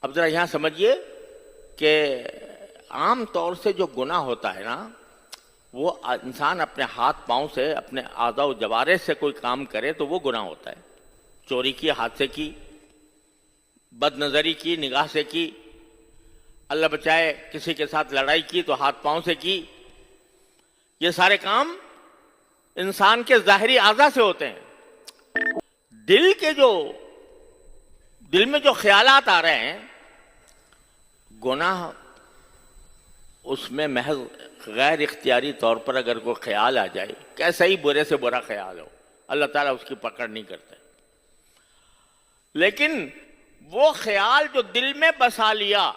اب ذرا یہاں سمجھیے کہ عام طور سے جو گناہ ہوتا ہے نا، وہ انسان اپنے ہاتھ پاؤں سے، اپنے اعضاء و جوارح سے کوئی کام کرے تو وہ گناہ ہوتا ہے۔ چوری کی ہاتھ سے کی، بد نظری کی نگاہ سے کی، اللہ بچائے کسی کے ساتھ لڑائی کی تو ہاتھ پاؤں سے کی۔ یہ سارے کام انسان کے ظاہری اعضاء سے ہوتے ہیں۔ دل میں جو خیالات آ رہے ہیں، گناہ اس میں محض غیر اختیاری طور پر اگر کوئی خیال آ جائے، کیسا ہی برے سے برا خیال ہو، اللہ تعالیٰ اس کی پکڑ نہیں کرتے۔ لیکن وہ خیال جو دل میں بسا لیا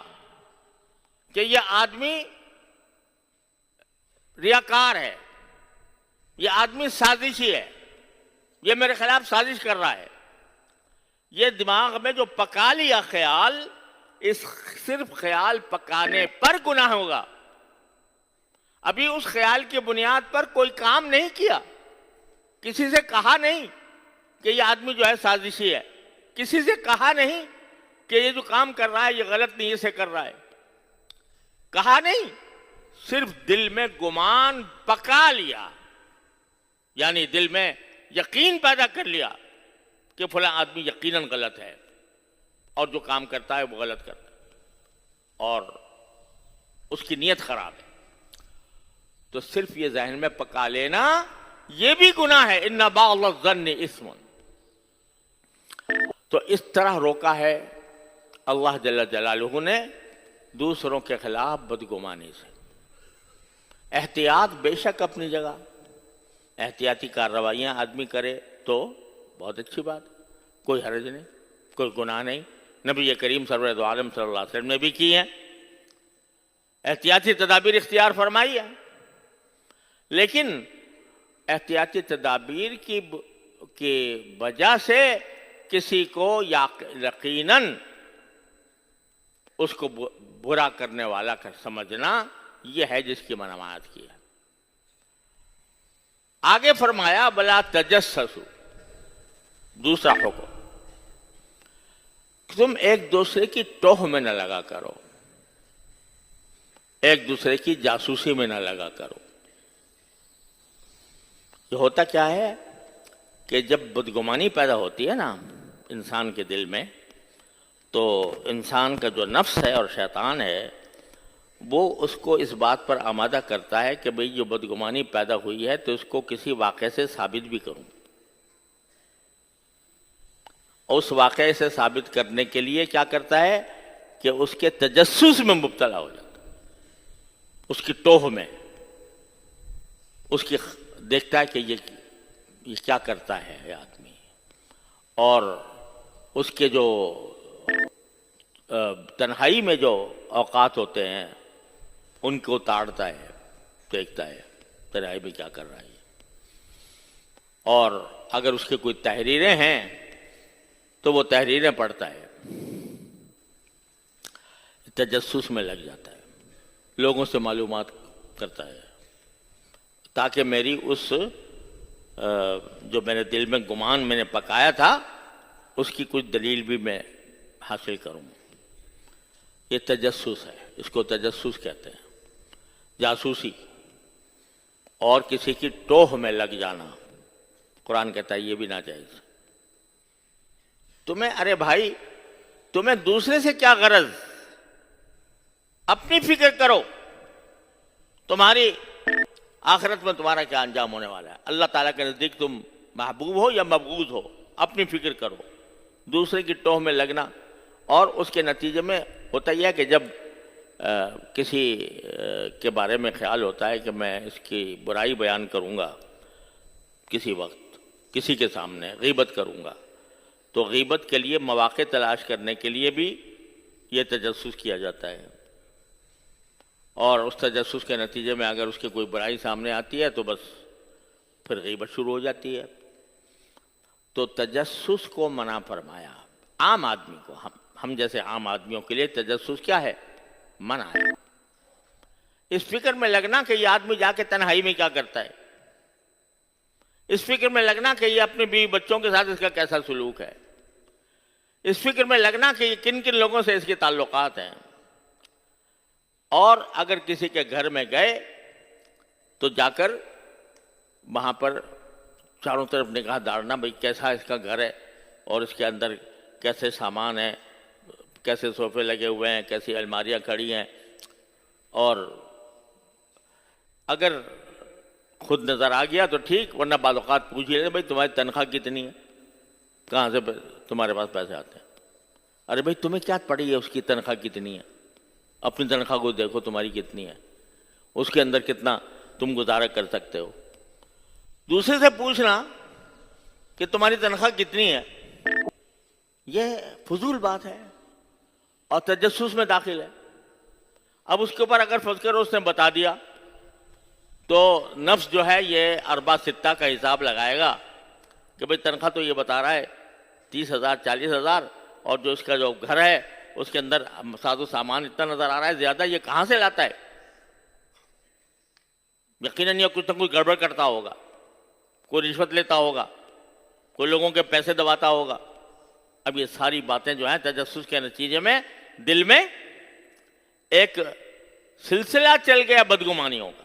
کہ یہ آدمی ریاکار ہے، یہ آدمی سازشی ہے، یہ میرے خلاف سازش کر رہا ہے، یہ دماغ میں جو پکا لیا خیال، اس صرف خیال پکانے پر گناہ ہوگا۔ ابھی اس خیال کی بنیاد پر کوئی کام نہیں کیا، کسی سے کہا نہیں کہ یہ آدمی جو ہے سازشی ہے، کسی سے کہا نہیں کہ یہ جو کام کر رہا ہے یہ غلط نیت سے کر رہا ہے، کہا نہیں، صرف دل میں گمان پکا لیا، یعنی دل میں یقین پیدا کر لیا کہ فلاں آدمی یقیناً غلط ہے اور جو کام کرتا ہے وہ غلط کرتا ہے اور اس کی نیت خراب ہے، تو صرف یہ ذہن میں پکا لینا یہ بھی گناہ ہے۔ ان بعض الظن اثم۔ تو اس طرح روکا ہے اللہ جل جلالہ نے دوسروں کے خلاف بدگمانی سے۔ احتیاط بے شک اپنی جگہ، احتیاطی کارروائیاں آدمی کرے تو بہت اچھی بات ہے، کوئی حرج نہیں، کوئی گناہ نہیں۔ نبی کریم سرور عالم صلی اللہ علیہ وسلم نے بھی کی ہیں، احتیاطی تدابیر اختیار فرمائی ہے، لیکن احتیاطی تدابیر کی وجہ سے کسی کو یقیناً اس کو برا کرنے والا کا سمجھنا، یہ ہے جس کی منامات کی ہے۔ آگے فرمایا بلا تجسسوا، دوسرا حکم، تم ایک دوسرے کی ٹوہ میں نہ لگا کرو، ایک دوسرے کی جاسوسی میں نہ لگا کرو۔ یہ ہوتا کیا ہے کہ جب بدگمانی پیدا ہوتی ہے نا انسان کے دل میں، تو انسان کا جو نفس ہے اور شیطان ہے وہ اس کو اس بات پر آمادہ کرتا ہے کہ بھئی جو بدگمانی پیدا ہوئی ہے تو اس کو کسی واقعے سے ثابت بھی کروں، اور اس واقعے سے ثابت کرنے کے لیے کیا کرتا ہے کہ اس کے تجسس میں مبتلا ہو جاتا ہے، اس کی ٹوہ میں، اس کی دیکھتا ہے کہ یہ کیا کرتا ہے یہ آدمی، اور اس کے جو تنہائی میں جو اوقات ہوتے ہیں ان کو تاڑتا ہے، دیکھتا ہے تنہائی میں کیا کر رہا ہے، اور اگر اس کے کوئی تحریریں ہیں تو وہ تحریریں پڑھتا ہے، تجسس میں لگ جاتا ہے، لوگوں سے معلومات کرتا ہے تاکہ میری اس جو میرے دل میں گمان میں نے پکایا تھا اس کی کچھ دلیل بھی میں حاصل کروں۔ یہ تجسس ہے، اس کو تجسس کہتے ہیں، جاسوسی، اور کسی کی ٹوہ میں لگ جانا قرآن کہتا ہے یہ بھی ناجائز۔ ارے بھائی تمہیں دوسرے سے کیا غرض، اپنی فکر کرو، تمہاری آخرت میں تمہارا کیا انجام ہونے والا ہے، اللہ تعالیٰ کے نزدیک تم محبوب ہو یا مبغوض ہو، اپنی فکر کرو۔ دوسرے کی ٹوہ میں لگنا، اور اس کے نتیجے میں ہوتا یہ ہے کہ جب کسی کے بارے میں خیال ہوتا ہے کہ میں اس کی برائی بیان کروں گا کسی وقت، کسی کے سامنے غیبت کروں گا، تو غیبت کے لیے مواقع تلاش کرنے کے لیے بھی یہ تجسس کیا جاتا ہے، اور اس تجسس کے نتیجے میں اگر اس کی کوئی برائی سامنے آتی ہے تو بس پھر غیبت شروع ہو جاتی ہے۔ تو تجسس کو منع فرمایا، عام آدمی کو، ہم جیسے عام آدمیوں کے لیے تجسس کیا ہے، منع ہے۔ اس فکر میں لگنا کہ یہ آدمی جا کے تنہائی میں کیا کرتا ہے، اس فکر میں لگنا کہ یہ اپنے بیوی بچوں کے ساتھ اس کا کیسا سلوک ہے، اس فکر میں لگنا کہ کن کن لوگوں سے اس کے تعلقات ہیں، اور اگر کسی کے گھر میں گئے تو جا کر وہاں پر چاروں طرف نگاہ دارنا، بھئی کیسا اس کا گھر ہے اور اس کے اندر کیسے سامان ہے، کیسے صوفے لگے ہوئے ہیں، کیسی الماریاں کھڑی ہیں، اور اگر خود نظر آ گیا تو ٹھیک، ورنہ بعض اوقات پوچھ لیتے بھائی تمہاری تنخواہ کتنی ہے، کہاں سے تمہارے پاس پیسے آتے ہیں؟ ارے بھائی تمہیں کیا پڑی ہے اس کی تنخواہ کتنی ہے؟ اپنی تنخواہ کو دیکھو تمہاری کتنی ہے، اس کے اندر کتنا تم گزارا کر سکتے ہو۔ دوسرے سے پوچھنا کہ تمہاری تنخواہ کتنی ہے، یہ فضول بات ہے اور تجسس میں داخل ہے۔ اب اس کے اوپر اگر فرض کرو اس نے بتا دیا تو نفس جو ہے یہ اربع ستہ کا حساب لگائے گا کہ بھئی تنخواہ تو یہ بتا رہا ہے 30,000 40,000، اور جو اس کا جو گھر ہے اس کے اندر ساز و سامان اتنا نظر آ رہا ہے زیادہ، یہ کہاں سے لاتا ہے؟ یقیناً یہ کچھ نہ کچھ گڑبڑ کرتا ہوگا، کوئی رشوت لیتا ہوگا، کوئی لوگوں کے پیسے دباتا ہوگا۔ اب یہ ساری باتیں جو ہیں تجسس کے نتیجے میں دل میں ایک سلسلہ چل گیا بدگمانیوں کا،